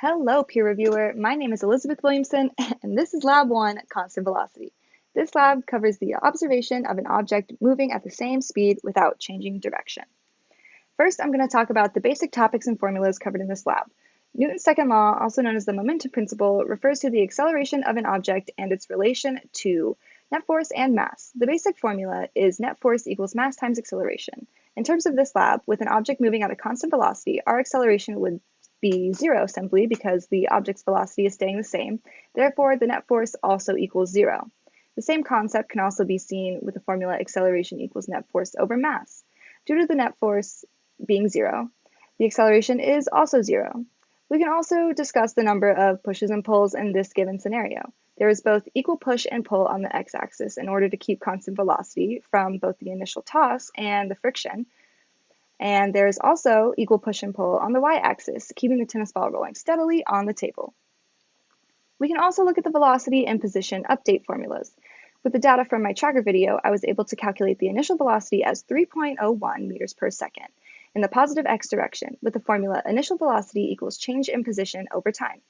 Hello, peer reviewer. My name is Elizabeth Williamson, and this is Lab 1, Constant Velocity. This lab covers the observation of an object moving at the same speed without changing direction. First, I'm going to talk about the basic topics and formulas covered in this lab. Newton's second law, also known as the momentum principle, refers to the acceleration of an object and its relation to net force and mass. The basic formula is net force equals mass times acceleration. In terms of this lab, with an object moving at a constant velocity, our acceleration would be zero simply because the object's velocity is staying the same. Therefore, the net force also equals zero. The same concept can also be seen with the formula acceleration equals net force over mass. Due to the net force being zero, the acceleration is also zero. We can also discuss the number of pushes and pulls in this given scenario. There is both equal push and pull on the x-axis in order to keep constant velocity from both the initial toss and the friction. And there is also equal push and pull on the y-axis, keeping the tennis ball rolling steadily on the table. We can also look at the velocity and position update formulas. With the data from my tracker video, I was able to calculate the initial velocity as 3.01 meters per second in the positive x direction with the formula initial velocity equals change in position over time.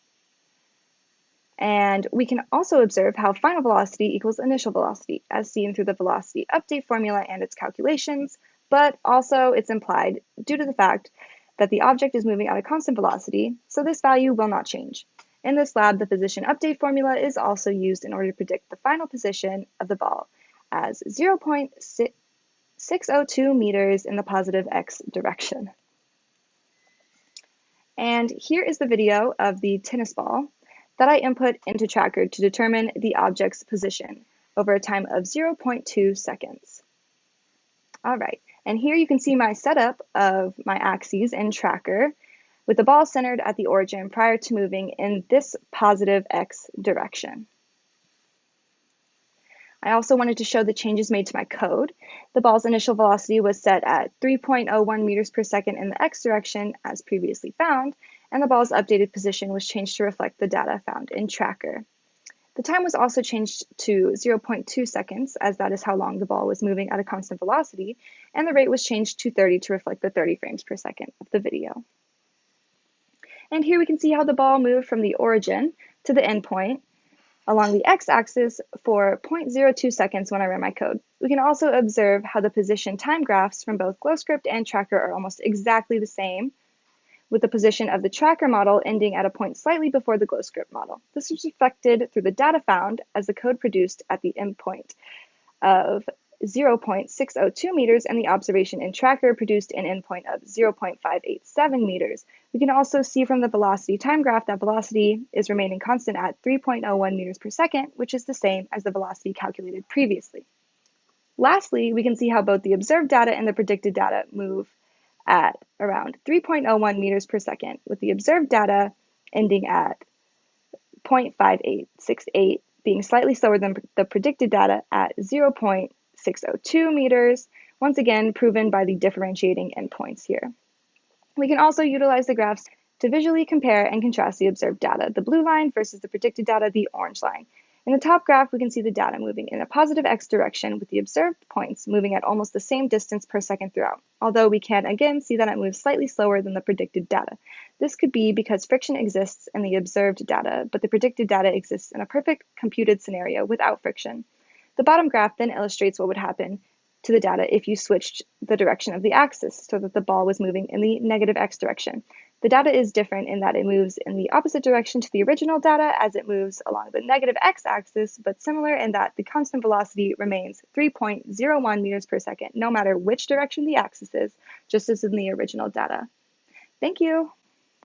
And we can also observe how final velocity equals initial velocity, as seen through the velocity update formula and its calculations, but also it's implied due to the fact that the object is moving at a constant velocity, so this value will not change. In this lab, the position update formula is also used in order to predict the final position of the ball as 0.602 meters in the positive x direction. And here is the video of the tennis ball that I input into Tracker to determine the object's position over a time of 0.2 seconds. All right, and here you can see my setup of my axes in Tracker with the ball centered at the origin prior to moving in this positive x direction. I also wanted to show the changes made to my code. The ball's initial velocity was set at 3.01 meters per second in the x direction as previously found, and the ball's updated position was changed to reflect the data found in Tracker. The time was also changed to 0.2 seconds, as that is how long the ball was moving at a constant velocity, and the rate was changed to 30 to reflect the 30 frames per second of the video. And here we can see how the ball moved from the origin to the endpoint along the x-axis for 0.02 seconds when I ran my code. We can also observe how the position time graphs from both GlowScript and Tracker are almost exactly the same, with the position of the Tracker model ending at a point slightly before the GlowScript model. This is reflected through the data found as the code produced at the endpoint of 0.602 meters and the observation in Tracker produced an endpoint of 0.587 meters. We can also see from the velocity time graph that velocity is remaining constant at 3.01 meters per second, which is the same as the velocity calculated previously. Lastly, we can see how both the observed data and the predicted data move at around 3.01 meters per second, with the observed data ending at 0.5868, being slightly slower than the predicted data at 0.602 meters, once again proven by the differentiating endpoints here. We can also utilize the graphs to visually compare and contrast the observed data, the blue line versus the predicted data, the orange line. In the top graph, we can see the data moving in a positive x direction with the observed points moving at almost the same distance per second throughout, although we can again see that it moves slightly slower than the predicted data. This could be because friction exists in the observed data, but the predicted data exists in a perfect computed scenario without friction. The bottom graph then illustrates what would happen to the data if you switched the direction of the axis so that the ball was moving in the negative x direction. The data is different in that it moves in the opposite direction to the original data as it moves along the negative x-axis, but similar in that the constant velocity remains 3.01 meters per second, no matter which direction the axis is, just as in the original data. Thank you.